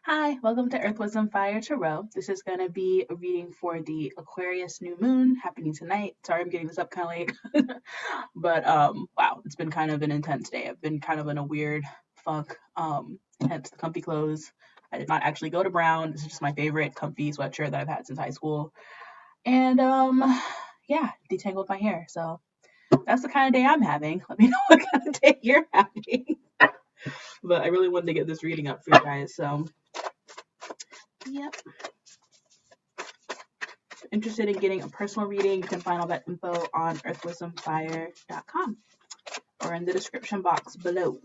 Hi, welcome to Earth Wisdom Fire Tarot. This is going to be a reading for the Aquarius new moon happening tonight. Sorry, I'm getting this up kind of late. But wow, it's been kind of an intense day. I've been kind of in a weird funk. Hence the comfy clothes. I did not actually go to Brown. This is just my favorite comfy sweatshirt that I've had since high school. And yeah, detangled my hair. So that's the kind of day I'm having. Let me know what kind of day you're having. But I really wanted to get this reading up for you guys. So yep. Interested in getting a personal reading, you can find all that info on earthwisdomfire.com or in the description box below.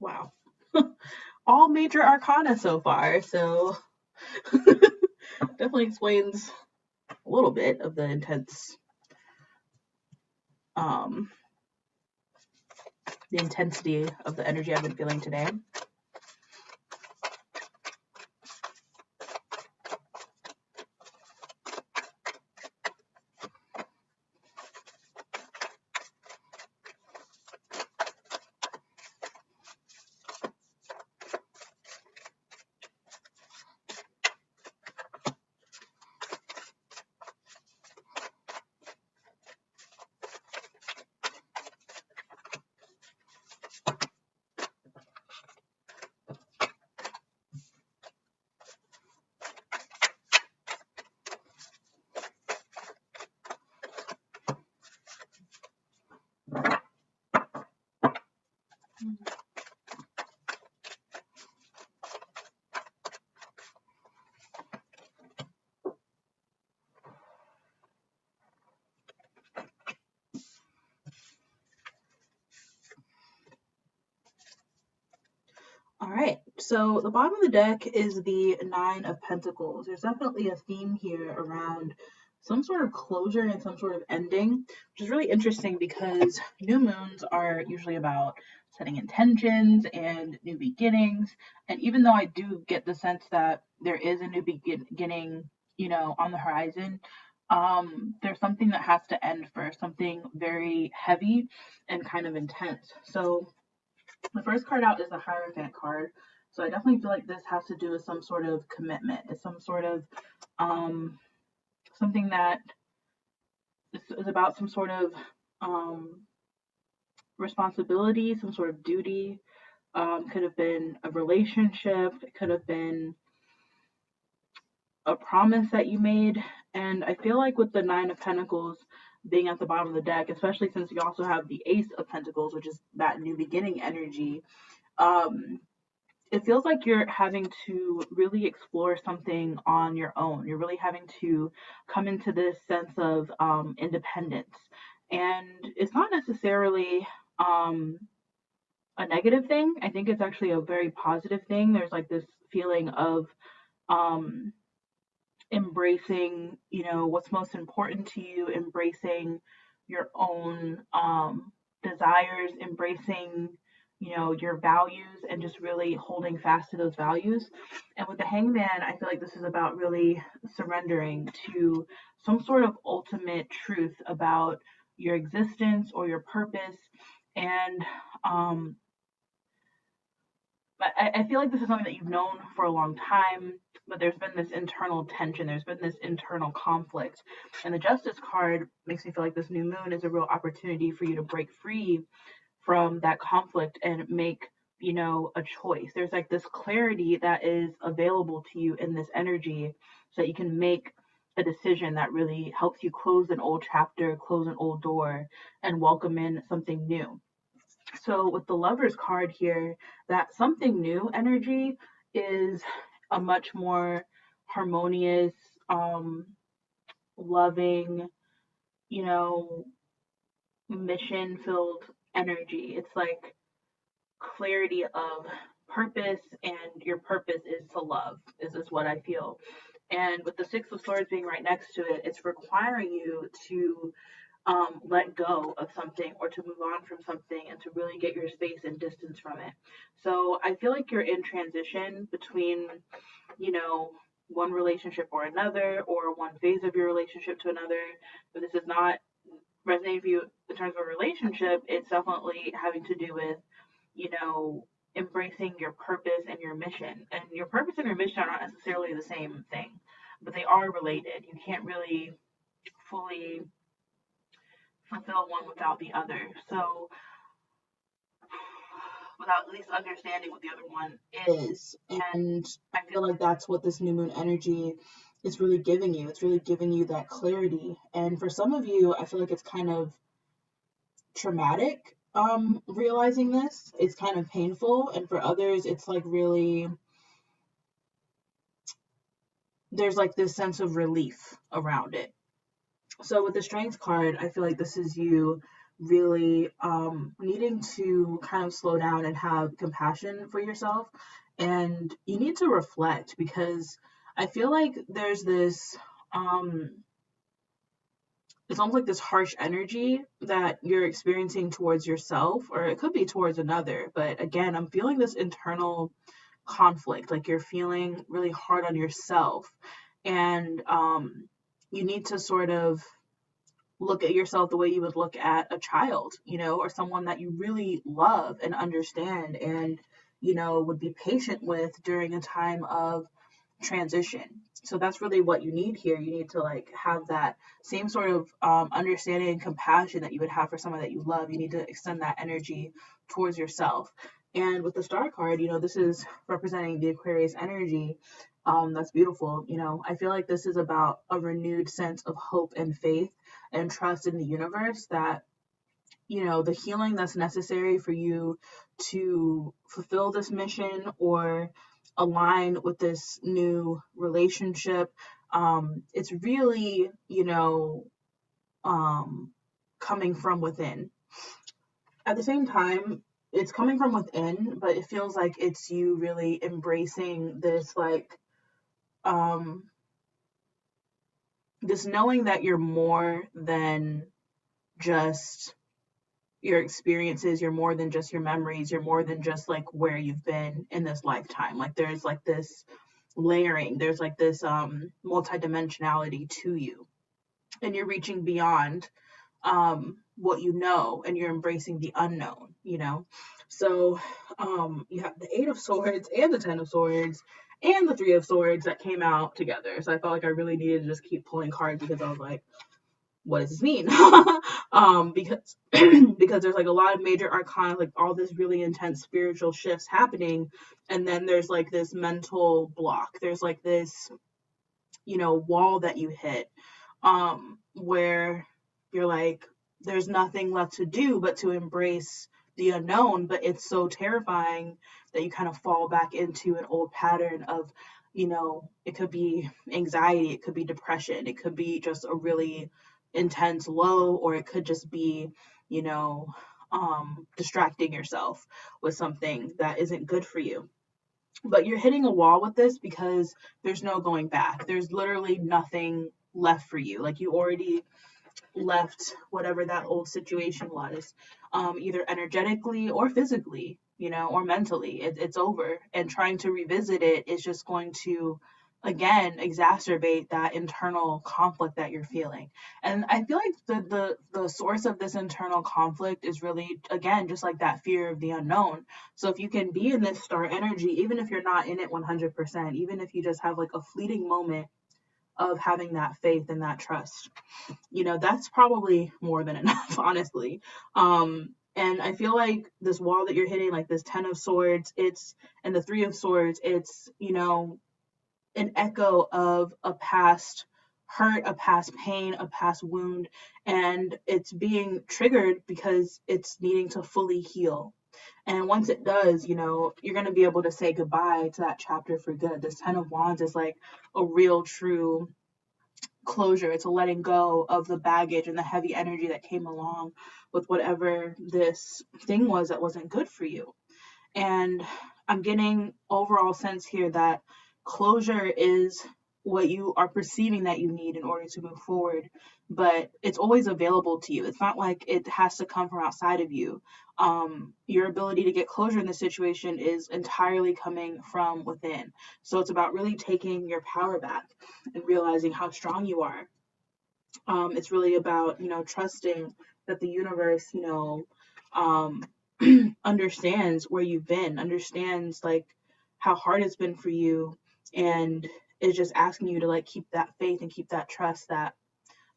Wow. All major arcana so far, so definitely explains a little bit of the intense um the intensity of the energy I've been feeling today. All right, so the bottom of the deck is the Nine of Pentacles. There's definitely a theme here around some sort of closure and some sort of ending, which is really interesting because new moons are usually about setting intentions and new beginnings. And even though I do get the sense that there is a new beginning, on the horizon, there's something that has to end first, something very heavy and kind of intense. So the first card out is the Hierophant card. So I definitely feel like this has to do with some sort of commitment. It's some sort of something that is about some sort of responsibility, some sort of duty. Could have been a relationship. It could have been a promise that you made. And I feel like with the Nine of Pentacles being at the bottom of the deck, especially since you also have the Ace of Pentacles, which is that new beginning energy, it feels like you're having to really explore something on your own. You're really having to come into this sense of independence. And it's not necessarily a negative thing. I think it's actually a very positive thing. There's like this feeling of um, embracing, what's most important to you, embracing your own desires, embracing, your values, and just really holding fast to those values. And with the Hangman, I feel like this is about really surrendering to some sort of ultimate truth about your existence or your purpose. And I feel like this is something that you've known for a long time, but there's been this internal tension, there's been this internal conflict. And the Justice card makes me feel like this new moon is a real opportunity for you to break free from that conflict and make, a choice. There's like this clarity that is available to you in this energy so that you can make a decision that really helps you close an old chapter, close an old door, and welcome in something new. So with the Lovers card here, that something new energy is a much more harmonious, loving, you know, mission filled energy. It's like clarity of purpose, and your purpose is to love, is what I feel. And with the Six of Swords being right next to it, it's requiring you to let go of something or to move on from something and to really get your space and distance from it. So I feel like you're in transition between, you know, one relationship or another, or one phase of your relationship to another. But this is not resonating for you in terms of a relationship. It's definitely having to do with, embracing your purpose and your mission. And your purpose and your mission are not necessarily the same thing, but they are related. You can't really fully fulfill one without the other. So, without at least understanding what the other one is. And I feel like that's what this new moon energy is really giving you. It's really giving you that clarity. And for some of you, I feel like it's kind of traumatic realizing this. It's kind of painful. And for others, it's like really, there's like this sense of relief around it. So with the Strength card, I feel like this is you really needing to kind of slow down and have compassion for yourself. And you need to reflect, because I feel like there's this, it's almost like this harsh energy that you're experiencing towards yourself, or it could be towards another. But again, I'm feeling this internal conflict, like you're feeling really hard on yourself. And you need to sort of look at yourself the way you would look at a child, or someone that you really love and understand and, would be patient with during a time of transition. So that's really what you need here. You need to like have that same sort of understanding and compassion that you would have for someone that you love. You need to extend that energy towards yourself. And with the Star card, this is representing the Aquarius energy. That's beautiful. I feel like this is about a renewed sense of hope and faith and trust in the universe that, the healing that's necessary for you to fulfill this mission or align with this new relationship. It's really, coming from within. At the same time, it's coming from within, but it feels like it's you really embracing this, like, this knowing that you're more than just your experiences, you're more than just your memories, you're more than just like where you've been in this lifetime. Like there's like this layering, there's like this multidimensionality to you, and you're reaching beyond what you know, and you're embracing the unknown. So you have the Eight of Swords and the Ten of Swords and the Three of Swords that came out together. So I felt like I really needed to just keep pulling cards, because I was like, what does this mean? Because because there's like a lot of major arcana, like all this really intense spiritual shifts happening, and then there's like this mental block. There's like this, wall that you hit, where you're like, there's nothing left to do but to embrace the unknown, but it's so terrifying that you kind of fall back into an old pattern of, it could be anxiety, it could be depression, it could be just a really intense low, or it could just be, distracting yourself with something that isn't good for you. But you're hitting a wall with this because there's no going back. There's literally nothing left for you. Like you already left whatever that old situation was, either energetically or physically, or mentally. It's over. And trying to revisit it is just going to, again, exacerbate that internal conflict that you're feeling. And I feel like the source of this internal conflict is really, again, just like that fear of the unknown. So if you can be in this star energy, even if you're not in it 100%, even if you just have like a fleeting moment of having that faith and that trust, that's probably more than enough, honestly. And I feel like this wall that you're hitting, like this Ten of Swords, and the Three of Swords, it's, an echo of a past hurt, a past pain, a past wound, and it's being triggered because it's needing to fully heal. And once it does, you're going to be able to say goodbye to that chapter for good. This Ten of Wands is like a real, true closure. It's a letting go of the baggage and the heavy energy that came along with whatever this thing was that wasn't good for you. And I'm getting overall sense here that closure is what you are perceiving that you need in order to move forward, but it's always available to you. It's not like it has to come from outside of you. Your ability to get closure in this situation is entirely coming from within. So it's about really taking your power back and realizing how strong you are. It's really about, trusting that the universe, um, understands where you've been, understands like how hard it's been for you, and is just asking you to like keep that faith and keep that trust that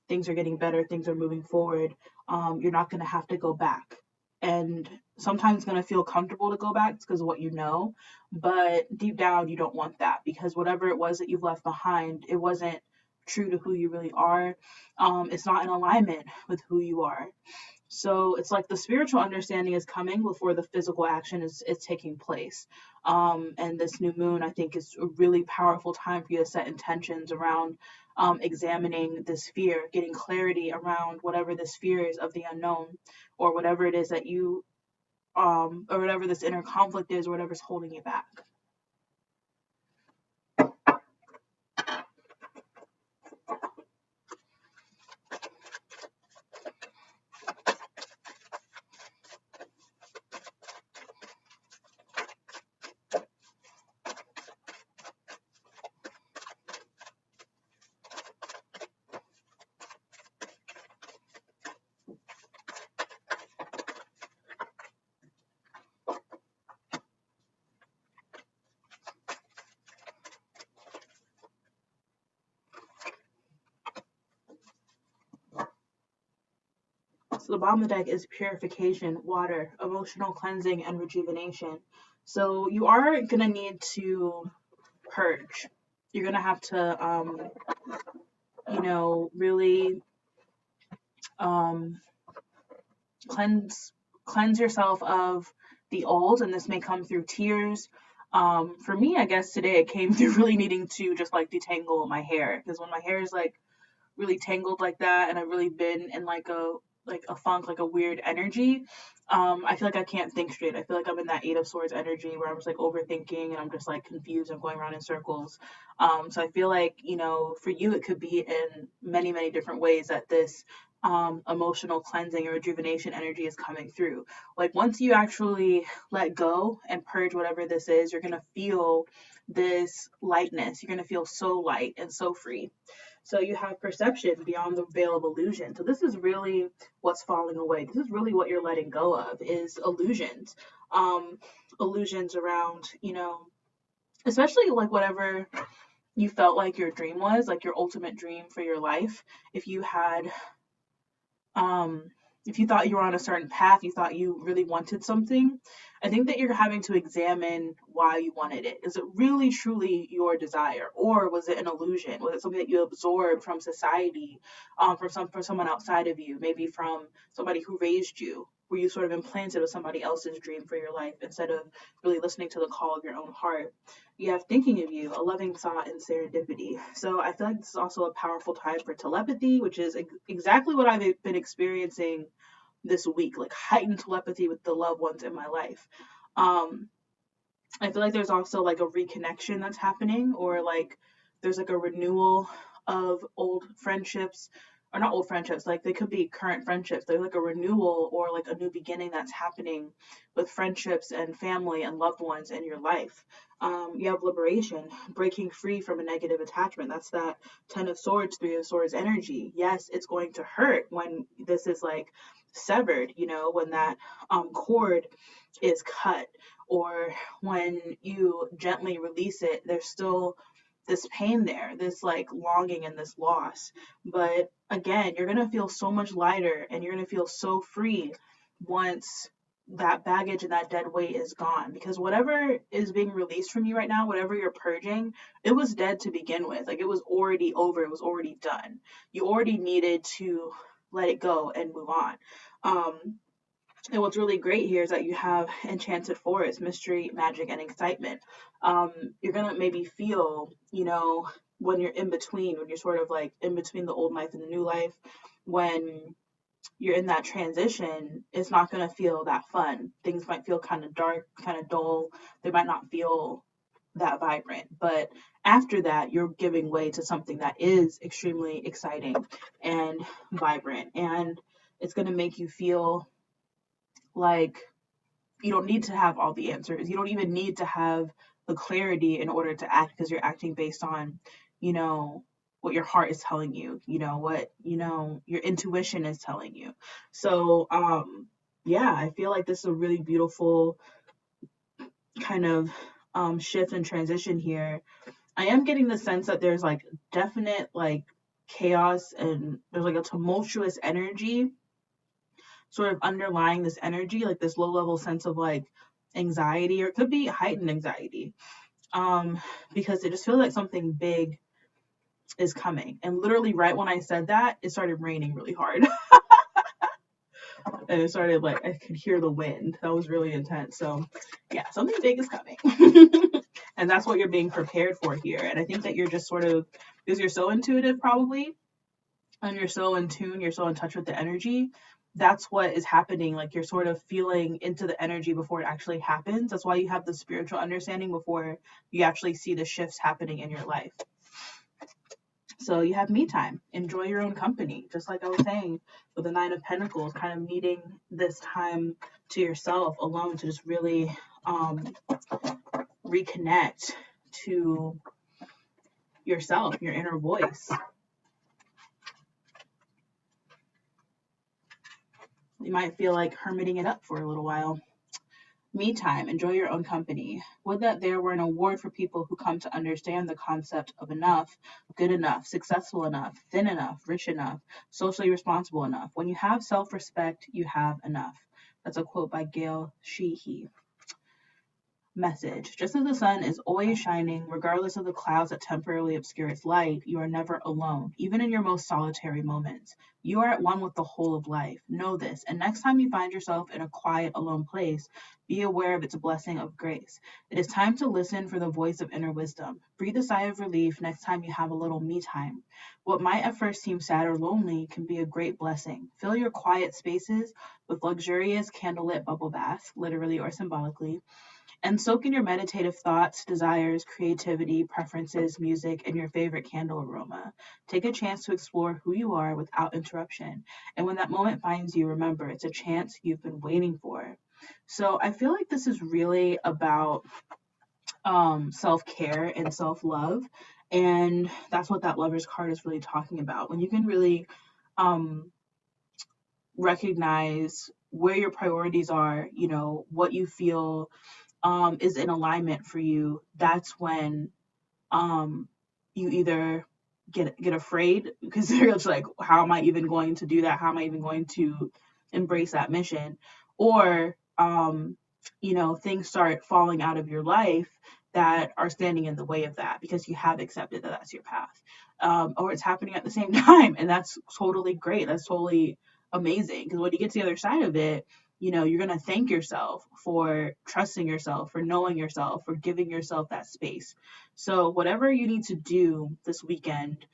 things are getting better, things are moving forward. You're not going to have to go back. And sometimes it's going to feel comfortable to go back because of what you know, but deep down, you don't want that, because whatever it was that you've left behind, it wasn't true to who you really are. It's not in alignment with who you are. So it's like the spiritual understanding is coming before the physical action is taking place. And this new moon, I think, is a really powerful time for you to set intentions around examining this fear, getting clarity around whatever this fear is of the unknown, or whatever it is that you, or whatever this inner conflict is, or whatever's holding you back. So the bottom of the deck is purification, water, emotional cleansing, and rejuvenation. So you are going to need to purge. You're going to have to, really um, cleanse yourself of the old, and this may come through tears. For me, I guess today it came through really needing to just like detangle my hair, because when my hair is like really tangled like that, and I've really been in like a funk, like a weird energy. I feel like I can't think straight. I feel like I'm in that Eight of Swords energy where I'm just like overthinking and I'm just like confused and going around in circles. So I feel like, for you, it could be in many, many different ways that this emotional cleansing or rejuvenation energy is coming through. Like once you actually let go and purge whatever this is, you're going to feel this lightness. You're going to feel so light and so free. So you have perception beyond the veil of illusion. So this is really what's falling away. This is really what you're letting go of, is illusions. Illusions around, especially like whatever you felt like your dream was, like your ultimate dream for your life. If you had um, if you thought you were on a certain path, you thought you really wanted something, I think that you're having to examine why you wanted it. Is it really truly your desire, or was it an illusion? Was it something that you absorbed from society, from someone outside of you, maybe from somebody who raised you? Were you sort of implanted with somebody else's dream for your life instead of really listening to the call of your own heart? You have thinking of you, a loving thought, and serendipity. So I feel like this is also a powerful time for telepathy, which is exactly what I've been experiencing this week, like heightened telepathy with the loved ones in my life. Um, I feel like there's also like a reconnection that's happening, or like there's like a renewal of old friendships, or not old friendships, like they could be current friendships. There's like a renewal or like a new beginning that's happening with friendships and family and loved ones in your life. You have liberation, breaking free from a negative attachment. That's that Ten of Swords, Three of Swords energy. Yes, it's going to hurt when this is like severed, when that cord is cut, or when you gently release it, there's still this pain there, this like longing and this loss. But again, you're going to feel so much lighter and you're going to feel so free once that baggage and that dead weight is gone, because whatever is being released from you right now, whatever you're purging, it was dead to begin with. Like it was already over, it was already done. You already needed to let it go and move on. And what's really great here is that you have Enchanted Forest, mystery, magic, and excitement. You're gonna maybe feel, when you're in between, when you're sort of like in between the old life and the new life, when you're in that transition, it's not gonna feel that fun. Things might feel kind of dark, kind of dull. They might not feel that vibrant. But after that, you're giving way to something that is extremely exciting and vibrant. And it's going to make you feel like you don't need to have all the answers. You don't even need to have the clarity in order to act, because you're acting based on, you know, what your heart is telling you, what, your intuition is telling you. So, yeah, I feel like this is a really beautiful kind of shift and transition here. I am getting the sense that there's like definite like chaos, and there's like a tumultuous energy sort of underlying this energy, like this low level sense of like anxiety, or it could be heightened anxiety. Um, because it just feels like something big is coming. And literally right when I said that, it started raining really hard. And it started like I could hear the wind. That was really intense. So yeah, something big is coming. And that's what you're being prepared for here. And I think that you're just sort of, because you're so intuitive probably, and you're so in tune, you're so in touch with the energy, that's what is happening. Like you're sort of feeling into the energy before it actually happens. That's why you have the spiritual understanding before you actually see the shifts happening in your life. So you have me time. Enjoy your own company. Just like I was saying with the Nine of Pentacles, kind of needing this time to yourself alone to just really reconnect to yourself, your inner voice. You might feel like hermiting it up for a little while. Me time. Enjoy your own company. Would that there were an award for people who come to understand the concept of enough, good enough, successful enough, thin enough, rich enough, socially responsible enough. When you have self-respect, you have enough. That's a quote by Gail Sheehy. Message. Just as the sun is always shining, regardless of the clouds that temporarily obscure its light, you are never alone, even in your most solitary moments. You are at one with the whole of life. Know this, and next time you find yourself in a quiet, alone place, be aware of its blessing of grace. It is time to listen for the voice of inner wisdom. Breathe a sigh of relief next time you have a little me time. What might at first seem sad or lonely can be a great blessing. Fill your quiet spaces with luxurious candlelit bubble baths, literally or symbolically, and soak in your meditative thoughts, desires, creativity, preferences, music, and your favorite candle aroma. Take a chance to explore who you are without interruption. And when that moment finds you, remember, it's a chance you've been waiting for. So I feel like this is really about self-care and self-love. And that's what that Lover's card is really talking about. When you can really um, recognize where your priorities are, what you feel is in alignment for you, that's when um, you either get afraid because you're just like, how am I even going to do that? How am I even going to embrace that mission? Or things start falling out of your life that are standing in the way of that because you have accepted that that's your path. Or it's happening at the same time, and that's totally great. That's totally amazing, because when you get to the other side of it, you're going to thank yourself for trusting yourself, for knowing yourself, for giving yourself that space. So whatever you need to do this weekend,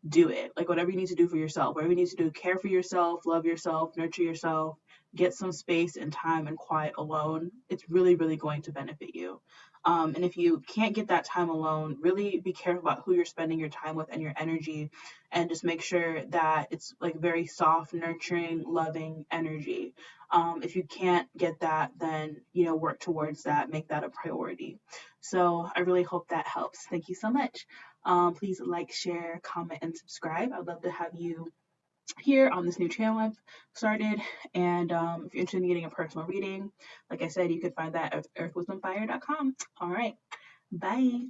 do it. Like whatever you need to do for yourself, whatever you need to do, care for yourself, love yourself, nurture yourself, get some space and time and quiet alone. It's really, really going to benefit you. And if you can't get that time alone, really be careful about who you're spending your time with and your energy, and just make sure that it's like very soft, nurturing, loving energy. If you can't get that, then, work towards that, make that a priority. So I really hope that helps. Thank you so much. Please like, share, comment, and subscribe. I'd love to have you here on this new channel I've started. And if you're interested in getting a personal reading, like I said, you can find that at earthwisdomfire.com. All right. Bye.